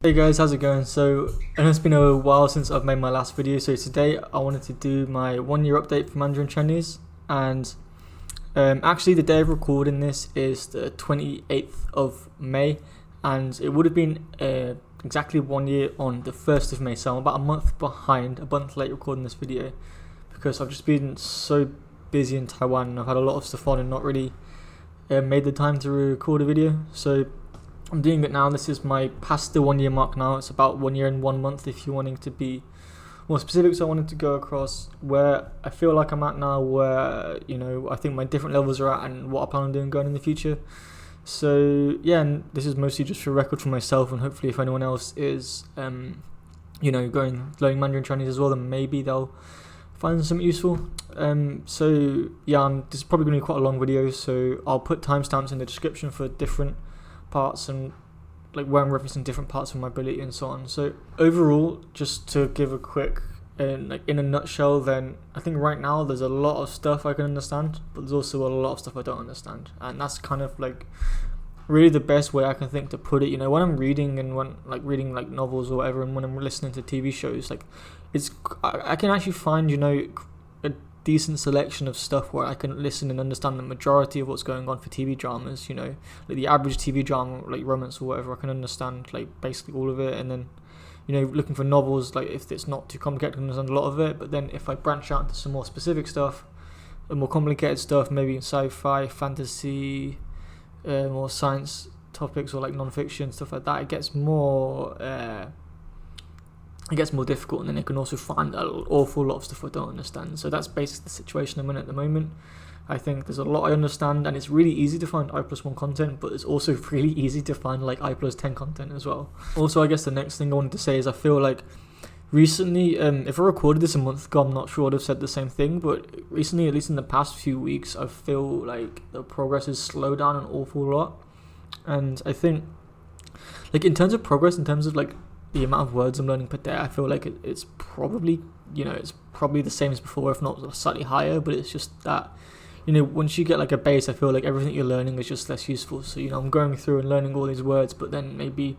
Hey guys, how's it going? So, I know it's been a while since I've made my last video, so today I wanted to do my 1 year update for Mandarin Chinese, and actually the day of recording this is the 28th of May, and it would have been exactly 1 year on the 1st of May, so I'm about a month behind, a month late recording this video, because I've just been so busy in Taiwan, and I've had a lot of stuff on and not really made the time to record a video, so I'm doing it now. This is my past the 1 year mark now. It's about 1 year and 1 month if you're wanting to be more specific. So I wanted to go across where I feel like I'm at now, where I think my different levels are at, and what I plan on doing going in the future. So yeah, and this is mostly just for record for myself, and hopefully if anyone else is going learning Mandarin Chinese as well, then maybe they'll find something useful. So yeah, this is probably going to be quite a long video, so I'll put timestamps in the description for different parts and like where I'm referencing different parts of my ability and so on. So overall, just to give a quick in a nutshell, then I think right now there's a lot of stuff I can understand, but there's also a lot of stuff I don't understand, and that's kind of like really the best way I can think to put it. When I'm reading and when reading novels or whatever, and when I'm listening to TV shows, I can actually find a decent selection of stuff where I can listen and understand the majority of what's going on for TV dramas. Like the average TV drama, like romance or whatever, I can understand basically all of it. And then looking for novels, if it's not too complicated, I can understand a lot of it. But then if I branch out into some more specific stuff, the more complicated stuff, maybe in sci-fi, fantasy, more science topics, or non-fiction stuff like that, it gets more difficult, and then I can also find an awful lot of stuff I don't understand. So that's basically the situation I'm in at the moment. I think there's a lot I understand, and it's really easy to find I+1 content, but it's also really easy to find I+10 content as well. Also, I guess the next thing I wanted to say is I feel like recently, if I recorded this a month ago, I'm not sure I'd have said the same thing, but recently, at least in the past few weeks, I feel like the progress has slowed down an awful lot. And I think in terms of progress, in terms of the amount of words I'm learning per day, I feel like it's probably the same as before, if not slightly higher. But it's just that once you get a base, I feel like everything you're learning is just less useful. So I'm going through and learning all these words, but then maybe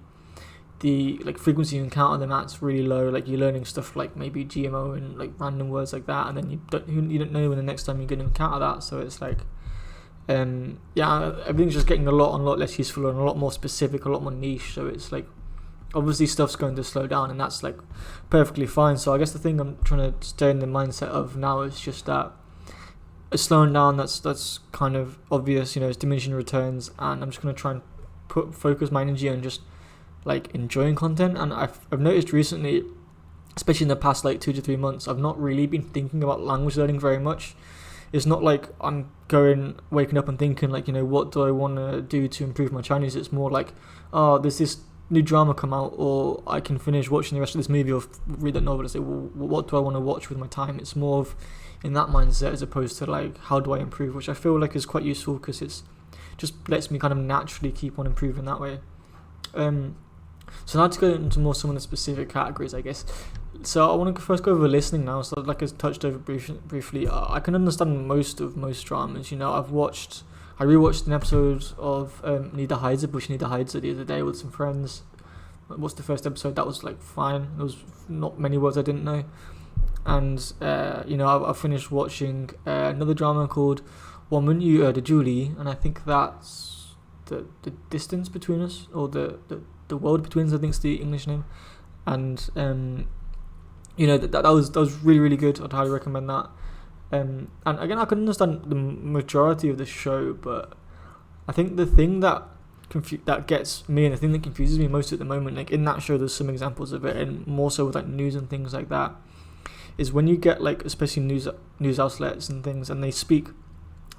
the frequency you encounter them at's really low. You're learning stuff maybe GMO and random words like that, and then you don't know when the next time you're going to encounter that. So it's everything's just getting a lot less useful and a lot more specific, a lot more niche. So it's obviously stuff's going to slow down, and that's perfectly fine. So I guess the thing I'm trying to stay in the mindset of now is just that it's slowing down. That's kind of obvious. It's diminishing returns, and I'm just going to try and focus my energy on just enjoying content. And I've noticed recently, especially in the past 2 to 3 months, I've not really been thinking about language learning very much. It's not I'm waking up and thinking what do I want to do to improve my Chinese. It's more there's this new drama come out, or I can finish watching the rest of this movie or read that novel and say, well, what do I want to watch with my time? It's more of in that mindset as opposed to how do I improve, which I feel is quite useful because it's just lets me kind of naturally keep on improving that way. So now to go into more some of the specific categories, I guess. So I want to first go over listening now. So I touched over briefly, I can understand most dramas. I rewatched an episode of Bush the other day with some friends. What's the first episode? That was fine. There was not many words I didn't know. And I finished watching another drama called 我们与尔的距离, and I think that's the distance between us, or the world between us, I think is the English name. And that was really, really good. I'd highly recommend that. And again, I can understand the majority of the show, but I think the thing that gets me, and the thing that confuses me most at the moment, in that show, there's some examples of it, and more so with news and things like that, is when you get especially news outlets and things, and they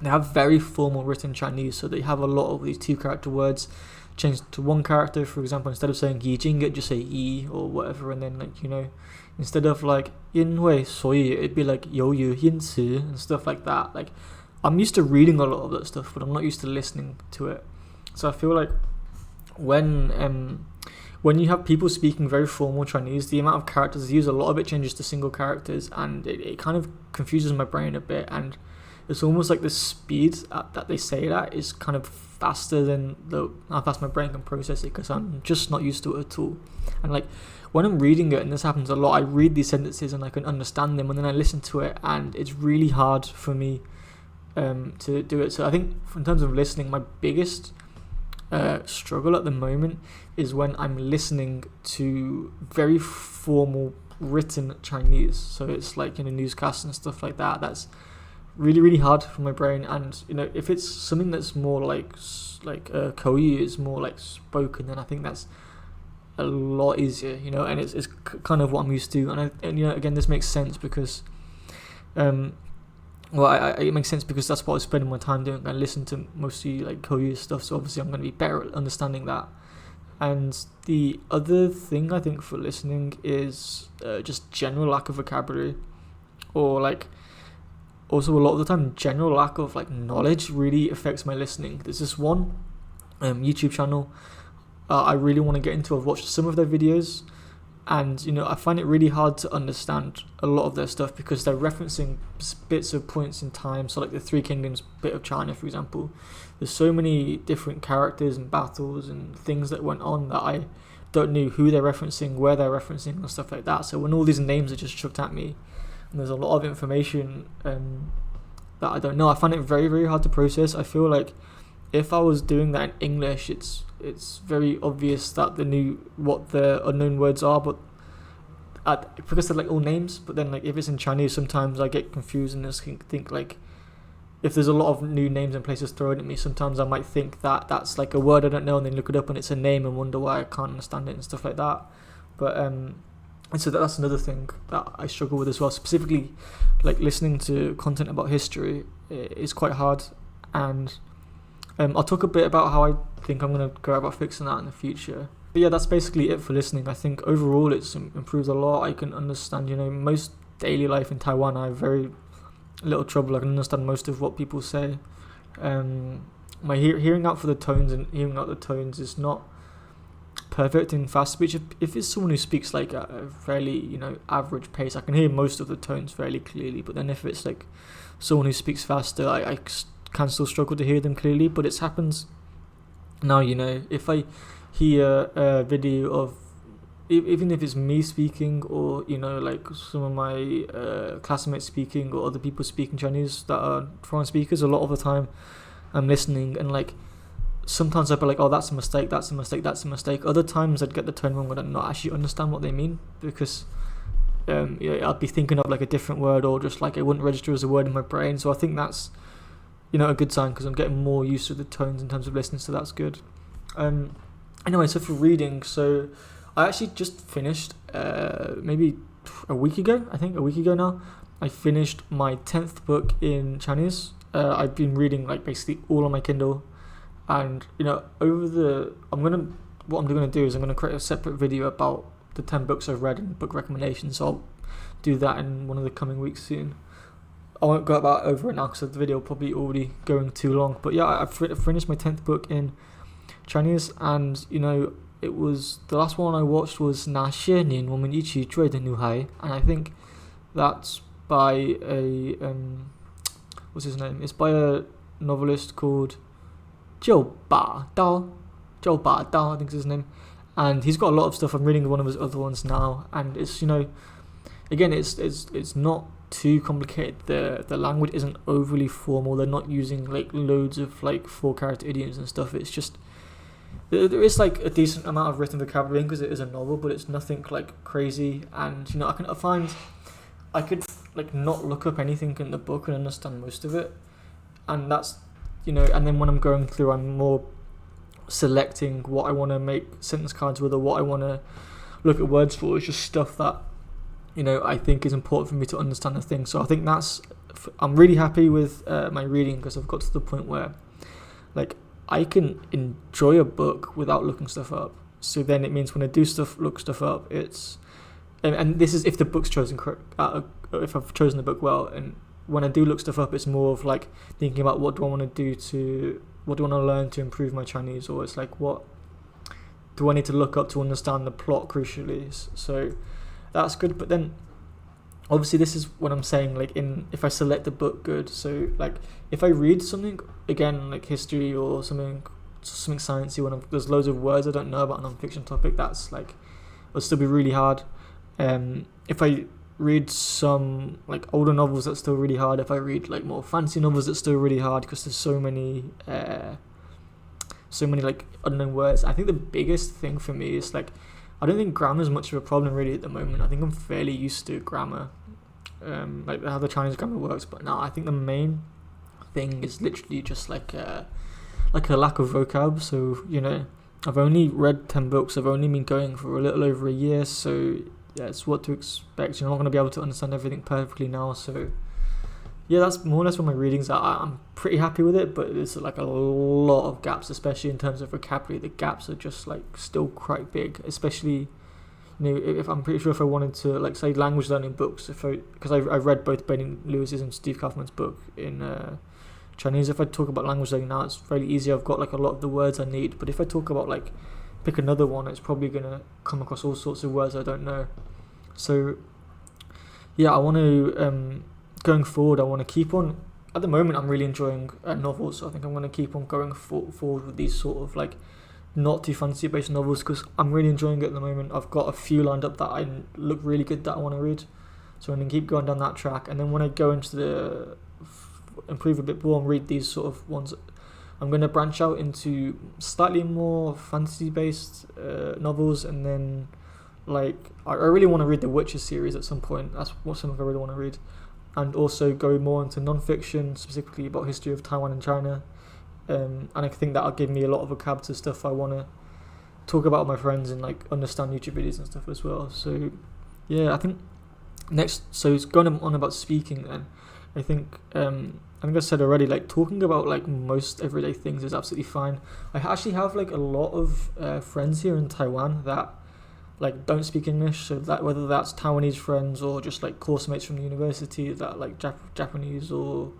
have very formal written Chinese, so they have a lot of these 2-character words changed to 1 character. For example, instead of saying 已经, just say yi or whatever, and then instead of 因为所以, it'd be 由于因此 and stuff like that. I'm used to reading a lot of that stuff, but I'm not used to listening to it. So I feel when you have people speaking very formal Chinese, the amount of characters they use, a lot of it changes to single characters, and it kind of confuses my brain a bit. And it's almost the speed that they say that is kind of faster than how fast my brain can process it, because I'm just not used to it at all. And like when I'm reading it, and this happens a lot, I read these sentences and I can understand them, and then I listen to it and it's really hard for me to do it. So I think in terms of listening, my biggest struggle at the moment is when I'm listening to very formal written Chinese. So it's like in a newscast and stuff like that. That's really, really hard for my brain. And if it's something that's more like Koyu is more like spoken, then I think that's a lot easier, and it's kind of what I'm used to. And again, this makes sense because it makes sense because that's what I was spending my time doing. I listen to mostly like Koyu stuff, so obviously I'm going to be better at understanding that. And the other thing I think for listening is just general lack of vocabulary, or like also a lot of the time general lack of like knowledge really affects my listening. There's this one YouTube channel I really want to get into. I've watched some of their videos, and I find it really hard to understand a lot of their stuff because they're referencing bits of points in time. So like the Three Kingdoms bit of China, for example, there's so many different characters and battles and things that went on that I don't know who they're referencing, where they're referencing, and stuff like that. So when all these names are just chucked at me and there's a lot of information that I don't know, I find it very, very hard to process. I feel like if I was doing that in English, it's very obvious that what the unknown words are, but because they're like all names. But then like if it's in Chinese, sometimes I get confused and just think like, if there's a lot of new names and places thrown at me, sometimes I might think that that's like a word I don't know, and then look it up and it's a name and wonder why I can't understand it and stuff like that. But and so that's another thing that I struggle with as well. Specifically, like listening to content about history is quite hard, and I'll talk a bit about how I think I'm going to go about fixing that in the future. But yeah, that's basically it for listening. I think overall it's improved a lot. I can understand, most daily life in Taiwan, I have very little trouble. I can understand most of what people say. My hearing out for the tones and hearing out the tones is not perfect in fast speech. If it's someone who speaks like at a fairly, average pace, I can hear most of the tones fairly clearly. But then if it's like someone who speaks faster, I can still struggle to hear them clearly. But it happens now, if I hear a video of, even if it's me speaking or like some of my classmates speaking or other people speaking Chinese that are foreign speakers, a lot of the time I'm listening, and like sometimes I'd be like, oh, that's a mistake, that's a mistake, that's a mistake. Other times I'd get the tone wrong and I'd not actually understand what they mean, because I'd be thinking of like a different word, or just like it wouldn't register as a word in my brain. So I think that's a good sign, because I'm getting more used to the tones in terms of listening, so that's good. Anyway, so for reading, so I actually just finished maybe a week ago now, I finished my 10th book in Chinese. I've been reading like basically all on my Kindle, and what I'm gonna do is I'm gonna create a separate video about the 10 books I've read and book recommendations. So I'll do that in one of the coming weeks soon. I won't go about over it now because the video will probably already going too long. But yeah, I finished my 10th book in Chinese, and it was, the last one I watched was 那些年我们一起追的女孩, and I think that's by a what's his name? It's by a novelist called 九把刀, I think is his name, and he's got a lot of stuff. I'm reading one of his other ones now, and it's again it's not too complicated. The language isn't overly formal. They're not using like loads of like 4-character idioms and stuff. It's just there is like a decent amount of written vocabulary because it is a novel, but it's nothing like crazy. And I could like not look up anything in the book and understand most of it, and that's and then when I'm going through, I'm more selecting what I want to make sentence cards with, or what I want to look at words for. It's just stuff that I think is important for me to understand the thing. So I think I'm really happy with my reading, because I've got to the point where like I can enjoy a book without looking stuff up. So then it means when I do look stuff up, it's and this is if the book's chosen correct, if I've chosen the book well. And when I do look stuff up, it's more of like thinking about what do I want to learn to improve my Chinese, or it's like what do I need to look up to understand the plot crucially. So that's good. But then obviously this is what I'm saying, like if I select the book good. So like if I read something again like history or something sciencey when there's loads of words I don't know about a non-fiction topic, that's like it'll still be really hard. If I read some like older novels, that's still really hard. If I read like more fancy novels, that's still really hard because there's so many like unknown words. I think the biggest thing for me is like I don't think grammar is much of a problem really at the moment. I think I'm fairly used to grammar, like how the Chinese grammar works. But now I think the main thing is literally just like a lack of vocab. So I've only read 10 books. I've only been going for a little over a year. So yeah, it's what to expect. You're not going to be able to understand everything perfectly now. So yeah, that's more or less what my readings are. I'm pretty happy with it, but there's like a lot of gaps, especially in terms of vocabulary. The gaps are just like still quite big, especially if I'm pretty sure if I wanted to like say language learning books, because I've read both Benny Lewis's and Steve Kaufman's book in Chinese. If I talk about language learning now, it's fairly easy. I've got like a lot of the words I need. But if I talk about like pick another one, it's probably gonna come across all sorts of words I don't know. So yeah, I want to going forward, I want to keep on. At the moment, I'm really enjoying novels, so I think I'm going to keep on going forward with these sort of like not too fantasy based novels because I'm really enjoying it at the moment. I've got a few lined up that I look really good that I want to read, so I'm going to keep going down that track. And then when I go into the improve a bit more and read these sort of ones, I'm going to branch out into slightly more fantasy based novels, and then like I really want to read the Witcher series at some point. That's something I really want to read. And also go more into non-fiction, specifically about history of Taiwan and China. And I think that'll give me a lot of vocab to stuff I want to talk about with my friends and like understand YouTube videos and stuff as well. So yeah, I think next, so it's going on about speaking then. I think I said already, like talking about like most everyday things is absolutely fine. I actually have like a lot of friends here in Taiwan that like don't speak English, so that whether that's Taiwanese friends or just like course mates from the university that like Japanese or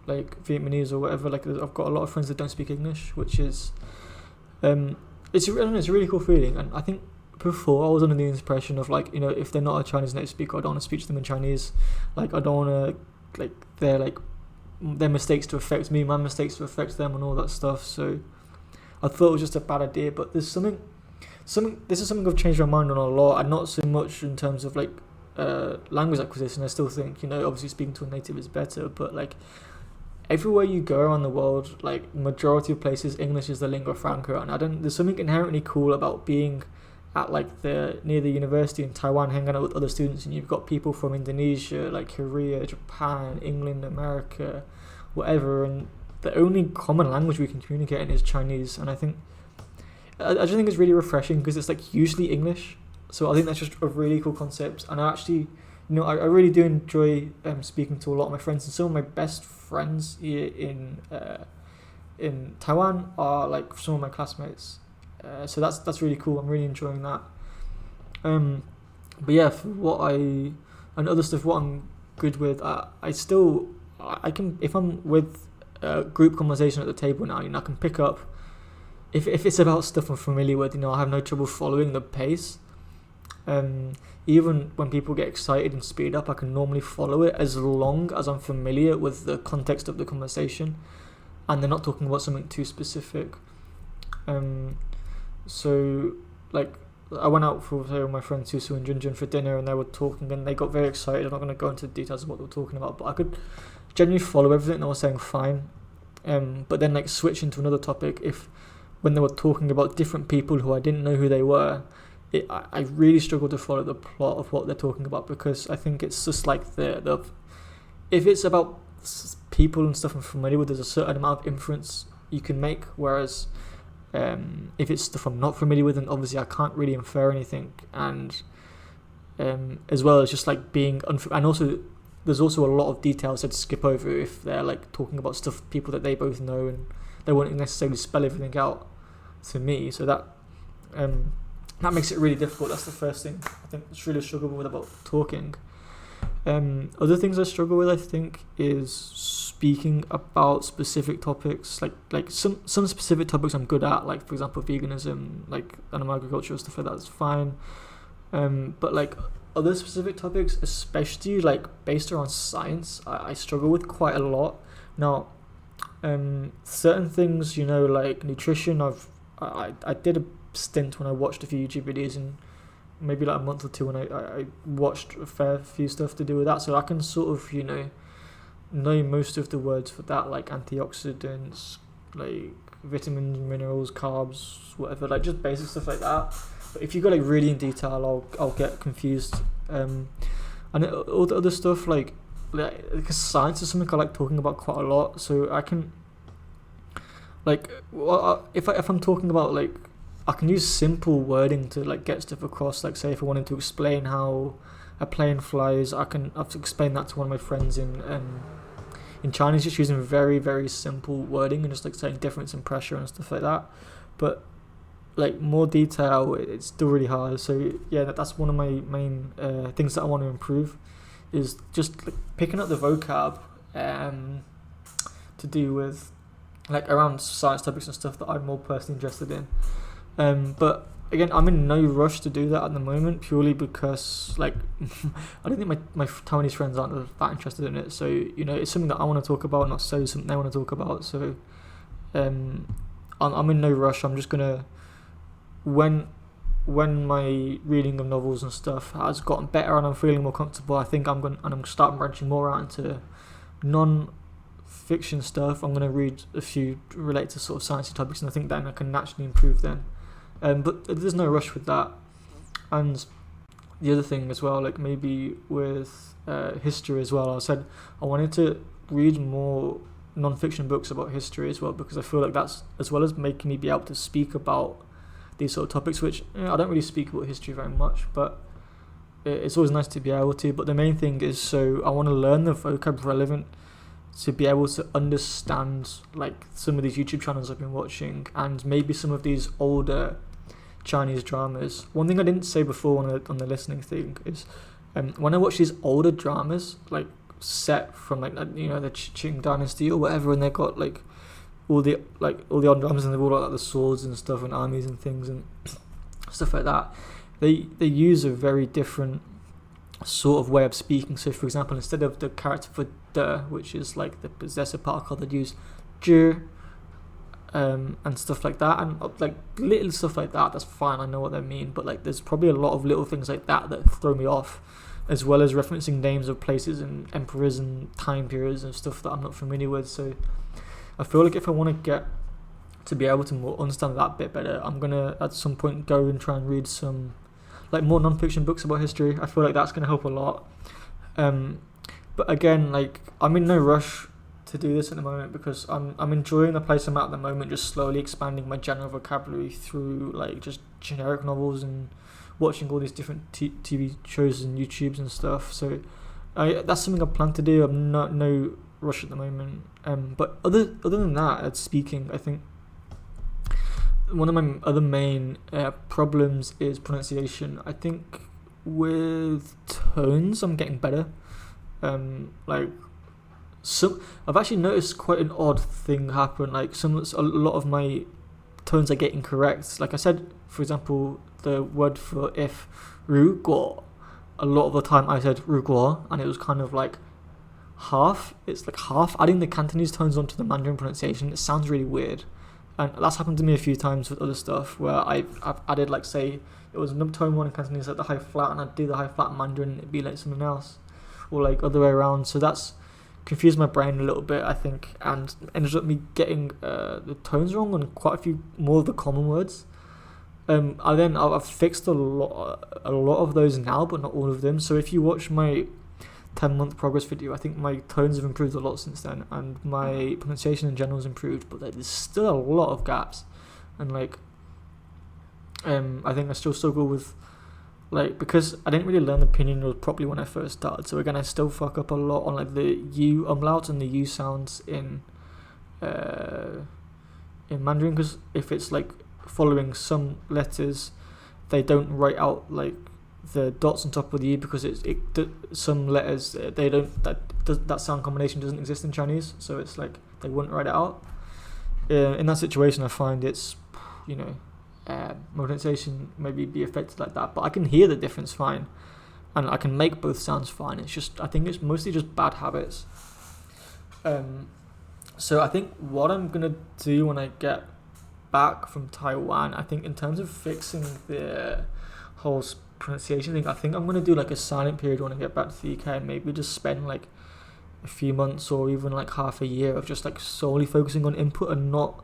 like Vietnamese or whatever, like I've got a lot of friends that don't speak English, which is it's a really cool feeling. And I think before I was under the impression of like if they're not a Chinese native speaker, I don't want to speak to them in Chinese. Like I don't want to their mistakes to affect me, my mistakes to affect them, and all that stuff. So I thought it was just a bad idea, but this is something I've changed my mind on a lot, and not so much in terms of like language acquisition. I still think obviously speaking to a native is better, but like everywhere you go around the world, like majority of places, English is the lingua franca, and there's something inherently cool about being at like near the university in Taiwan, hanging out with other students, and you've got people from Indonesia, like Korea, Japan, England, America, whatever, and the only common language we can communicate in is Chinese. And I just think it's really refreshing because it's like usually English, so I think that's just a really cool concept. And I actually, I really do enjoy speaking to a lot of my friends, and some of my best friends here in Taiwan are like some of my classmates. So that's really cool. I'm really enjoying that. But yeah, for and other stuff, what I'm good with, I can, if I'm with a group conversation at the table now, I can pick up. If it's about stuff I'm familiar with, I have no trouble following the pace. Even when people get excited and speed up, I can normally follow it as long as I'm familiar with the context of the conversation and they're not talking about something too specific. So like I went out with my friends Susu and Junjun for dinner, and they were talking and they got very excited. I'm not going to go into the details of what they were talking about, but I could genuinely follow everything they were saying fine. But then like switch into another topic when they were talking about different people who I didn't know who they were, I really struggle to follow the plot of what they're talking about, because I think it's just like if it's about people and stuff I'm familiar with, there's a certain amount of inference you can make, whereas if it's stuff I'm not familiar with, then obviously I can't really infer anything. And as well as just like being and also there's also a lot of details I'd skip over if they're like talking about people that they both know, and they won't necessarily spell everything out to me, so that makes it really difficult. That's the first thing I think it's really struggle with about talking. Other things I struggle with, I think, is speaking about specific topics, like some specific topics I'm good at, like for example veganism, like animal agriculture, stuff like that is fine. But like other specific topics, especially like based around science, I struggle with quite a lot. Now, certain things, like nutrition, I did a stint when I watched a few YouTube videos, and maybe like a month or two when I watched a fair few stuff to do with that, so I can sort of know most of the words for that, like antioxidants, like vitamins, minerals, carbs, whatever, like just basic stuff like that. But if you go like really in detail, I'll get confused. And all the other stuff, like science is something I like talking about quite a lot, so I can if I'm talking about, like, I can use simple wording to like get stuff across. Like, say if I wanted to explain how a plane flies, I have to explain that to one of my friends in Chinese, just using very, very simple wording and just like saying difference in pressure and stuff like that. But like more detail, it's still really hard. So yeah, that's one of my main things that I want to improve, is just like picking up the vocab to do with like around science topics and stuff that I'm more personally interested in. But again, I'm in no rush to do that at the moment, purely because like I don't think my Taiwanese friends aren't that interested in it. So it's something that I want to talk about, not so something they want to talk about. So I'm in no rush. I'm just gonna, when my reading of novels and stuff has gotten better and I'm feeling more comfortable, I think I'm gonna start branching more out into non-fiction stuff. I'm gonna read a few related to sort of sciencey topics, and I think then I can naturally improve then. But there's no rush with that. And the other thing as well, like maybe with history as well, I said I wanted to read more non-fiction books about history as well, because I feel like that's, as well as making me be able to speak about these sort of topics, which I don't really speak about history very much, but it's always nice to be able to. But the main thing is, so I want to learn the vocab relevant to be able to understand like some of these YouTube channels I've been watching, and maybe some of these older Chinese dramas. One thing I didn't say before on the listening thing is, when I watch these older dramas, like set from like the Qing dynasty or whatever, and they've got like all the old dramas, and they've all got like the swords and stuff and armies and things and stuff like that. They use a very different sort of way of speaking. So for example, instead of the character for de, which is like the possessive particle, they'd use zhi, and stuff like that, and like little stuff like that. That's fine, I know what they mean, but like there's probably a lot of little things like that throw me off, as well as referencing names of places and emperors and time periods and stuff that I'm not familiar with. So I feel like if I want to get to be able to more understand that bit better, I'm gonna at some point go and try and read some like more non-fiction books about history. I feel like that's gonna help a lot. But again, like I'm in no rush to do this at the moment, because I'm enjoying the place I'm at the moment, just slowly expanding my general vocabulary through like just generic novels and watching all these different TV shows and YouTubes and stuff. So that's something I plan to do. I'm not no rush at the moment. But other than that, speaking, I think one of my other main problems is pronunciation. I think with tones I'm getting better. I've actually noticed quite an odd thing happen. Like a lot of my tones are getting correct. Like I said, for example, the word for if, 如果, a lot of the time I said 如果, and it was kind of like half. It's like half adding the Cantonese tones onto the Mandarin pronunciation. It sounds really weird. And that's happened to me a few times with other stuff, where I've added, like, say it was tone 1 in Cantonese, like the high flat, and I'd do the high flat in Mandarin and it'd be like something else, or like other way around. So that's confused my brain a little bit, I think, and ended up me getting the tones wrong on quite a few more of the common words. I've fixed a lot of those now, but not all of them. So if you watch my 10-month progress video, I think my tones have improved a lot since then, and my pronunciation in general has improved, but there's still a lot of gaps. And like I think I still struggle with, like, because I didn't really learn the pinyin rules properly when I first started, so again I still fuck up a lot on like the U umlaut and the U sounds in Mandarin, because if it's like following some letters, they don't write out like the dots on top of the U, because some letters they don't, that sound combination doesn't exist in Chinese, so it's like they wouldn't write it out. In that situation, I find it's my pronunciation maybe be affected like that, but I can hear the difference fine. and I can make both sounds fine. It's just, I think it's mostly just bad habits. So I think what I'm gonna do when I get back from Taiwan, I think in terms of fixing the whole pronunciation thing, I think I'm gonna do like a silent period when I get back to the UK, and maybe just spend like a few months or even like half a year of just like solely focusing on input and not,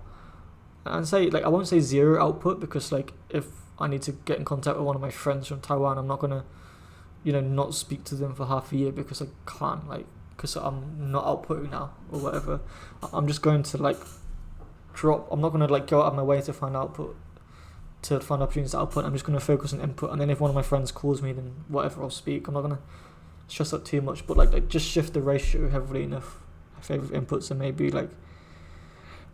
and say like, I won't say zero output, because like if I need to get in contact with one of my friends from Taiwan, I'm not gonna, not speak to them for half a year because I can't, like, because I'm not outputting now or whatever. I'm just going to like drop, I'm not going to like go out of my way to find opportunities to output. I'm just going to focus on input, and then if one of my friends calls me, then whatever, I'll speak. I'm not going to stress up too much, but like just shift the ratio heavily enough in favor of inputs, and maybe like,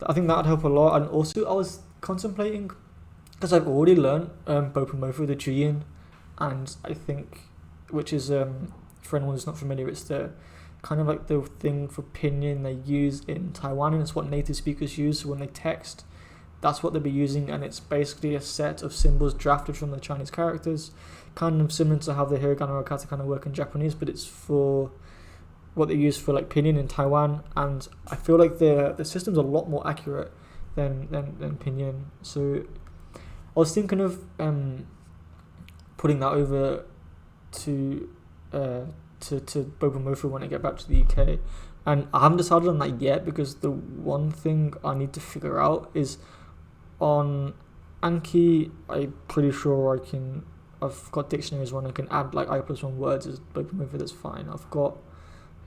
I think that would help a lot. And also I was contemplating, because I've already learned Bopomofo, the Juyin, and I think, which is for anyone who's not familiar, it's the kind of like the thing for pinyin they use in Taiwan, and it's what native speakers use. So when they text, that's what they'll be using, and it's basically a set of symbols drafted from the Chinese characters, kind of similar to how the hiragana or katakana work in Japanese, but it's for what they use for like pinyin in Taiwan. And I feel like the system's a lot more accurate than pinyin. So I was thinking of putting that over to Bopomofo when I get back to the UK, and I haven't decided on that yet, because the one thing I need to figure out is on Anki. I'm pretty sure I've got dictionaries when I can add like I+1 words as Bopomofo. That's fine. I've got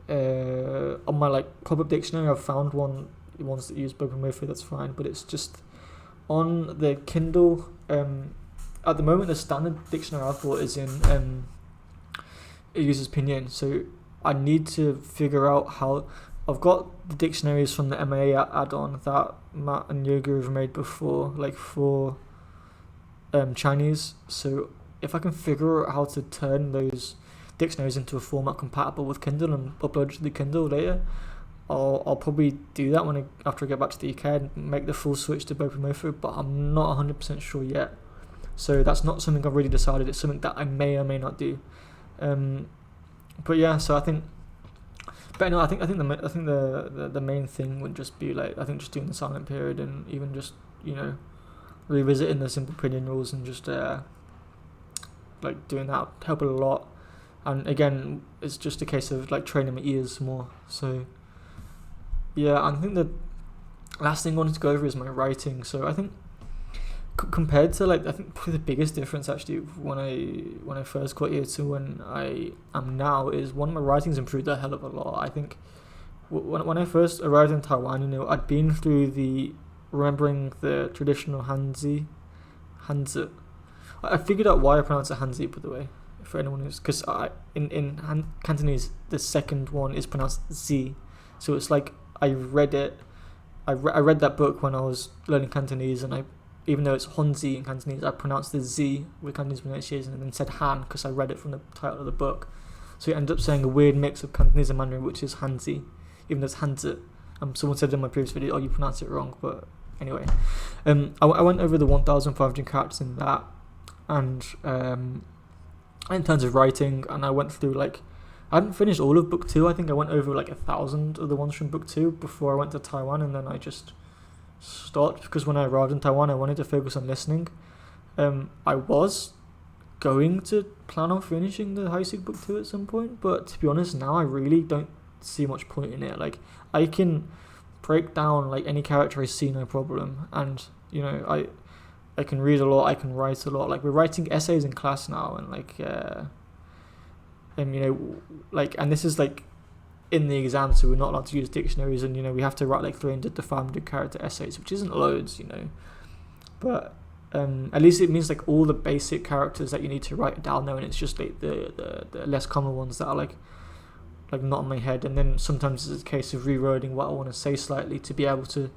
on my like pop-up dictionary, I've found ones that use Bopomofo. That's fine, but it's just on the Kindle. At the moment, the standard dictionary I've bought is in it uses pinyin, so I need to figure out how. I've got the dictionaries from the MAA add-on that Matt and Yoga have made before, like for Chinese. So if I can figure out how to turn those dictionaries into a format compatible with Kindle and upload it to the Kindle later, I'll probably do that after I get back to the UK and make the full switch to Bopomofo, but I'm not 100% sure yet. So that's not something I've really decided. It's something that I may or may not do. But yeah, so I think the main thing would just be like, I think just doing the silent period, and even just revisiting the simple pinyin rules, and just like doing that help a lot. And again, it's just a case of like training my ears more. So yeah, I think the last thing I wanted to go over is my writing. So I think compared to like, I think probably the biggest difference actually when I first got here to when I am now is, one, my writing's improved a hell of a lot. I think when I first arrived in Taiwan, I'd been through remembering the traditional Hanzi. I figured out why I pronounce it Hanzi, by the way, for anyone who's, because in Cantonese the second one is pronounced Z, so it's like I read that book when I was learning Cantonese, and even though it's Honzi in Cantonese, I pronounced the Z with Cantonese pronunciation and then said Han because I read it from the title of the book. So you end up saying a weird mix of Cantonese and Mandarin, which is Hanzi, even though it's Hanzi. Someone said in my previous video, you pronounce it wrong, but anyway. I went over the 1,500 characters in that, and in terms of writing, and I went through like, I hadn't finished all of book 2. I think I went over like 1,000 of the ones from book 2 before I went to Taiwan, and then I just stopped because when I arrived in Taiwan, I wanted to focus on listening. I was going to plan on finishing the High Seek book 2 at some point, but to be honest, now I really don't see much point in it. Like, I can break down like any character I see, no problem, and I can read a lot, I can write a lot. Like, we're writing essays in class now, and and this is like in the exam, so we're not allowed to use dictionaries, and we have to write like 300 to 500 character essays, which isn't loads, but at least it means like all the basic characters that you need to write down there, and it's just like the less common ones that are like not in my head. And then sometimes it's a case of rewording what I want to say slightly to be able to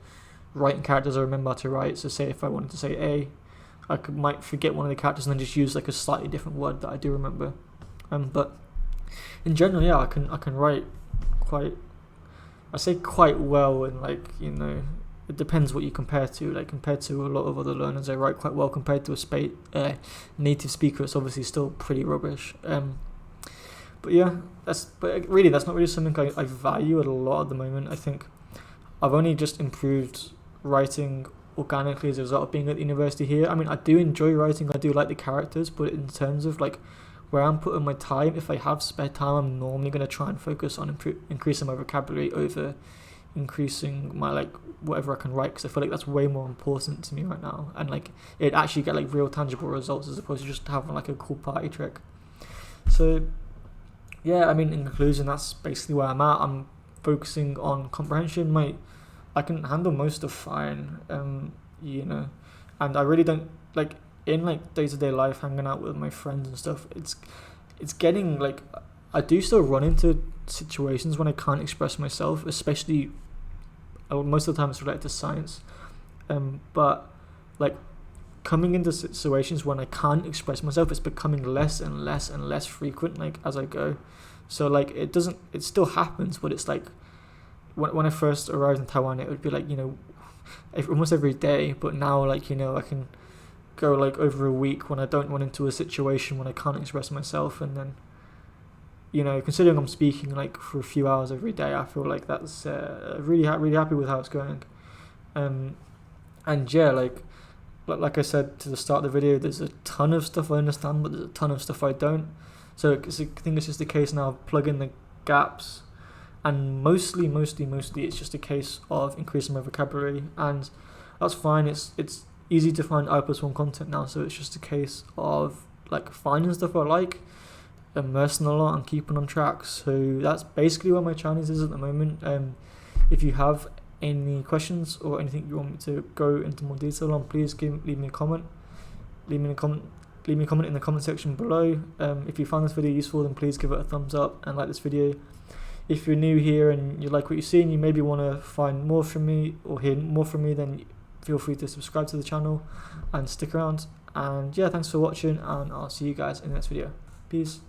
write in characters I remember how to write. So say if I wanted to say A, I might forget one of the characters and then just use like a slightly different word that I do remember. But in general, yeah, I can write quite well, and it depends what you compare to. Like, compared to a lot of other learners, I write quite well. Compared to a native speaker, it's obviously still pretty rubbish. But yeah, but really that's not really something I value a lot at the moment. I think I've only just improved writing organically as a result of being at the university here. I mean, I do enjoy writing, I do like the characters, but in terms of like where I'm putting my time, if I have spare time, I'm normally going to try and focus on increasing my vocabulary over increasing my like whatever I can write, because I feel like that's way more important to me right now, and like it actually get like real tangible results as opposed to just having like a cool party trick. So yeah, I mean, in conclusion, that's basically where I'm at. I'm focusing on comprehension. I can handle most stuff fine, you know, and I really don't like in like day-to-day life, hanging out with my friends and stuff. It's getting like I do still run into situations when I can't express myself, especially most of the time it's related to science, but like coming into situations when I can't express myself, it's becoming less and less and less frequent like as I go. So like it still happens, but it's like when I first arrived in Taiwan, it would be like, you know, almost every day. But now, like, you know, I can go like over a week when I don't run into a situation when I can't express myself, and then, you know, considering I'm speaking like for a few hours every day, I feel like that's really happy with how it's going. And yeah, like I said to the start of the video, there's a ton of stuff I understand, but there's a ton of stuff I don't. So I think it's just a case now of plugging the gaps, and mostly it's just a case of increasing my vocabulary, and that's fine. It's easy to find I+1 content now, so it's just a case of like finding stuff I like, immersing a lot, and keeping on track. So that's basically where my Chinese is at the moment. If you have any questions or anything you want me to go into more detail on, please leave me a comment. Leave me a comment in the comment section below. If you found this video useful, then please give it a thumbs up and like this video. If you're new here and you like what you see and you maybe want to find more from me or hear more from me, then feel free to subscribe to the channel and stick around. And yeah, thanks for watching, and I'll see you guys in the next video. Peace.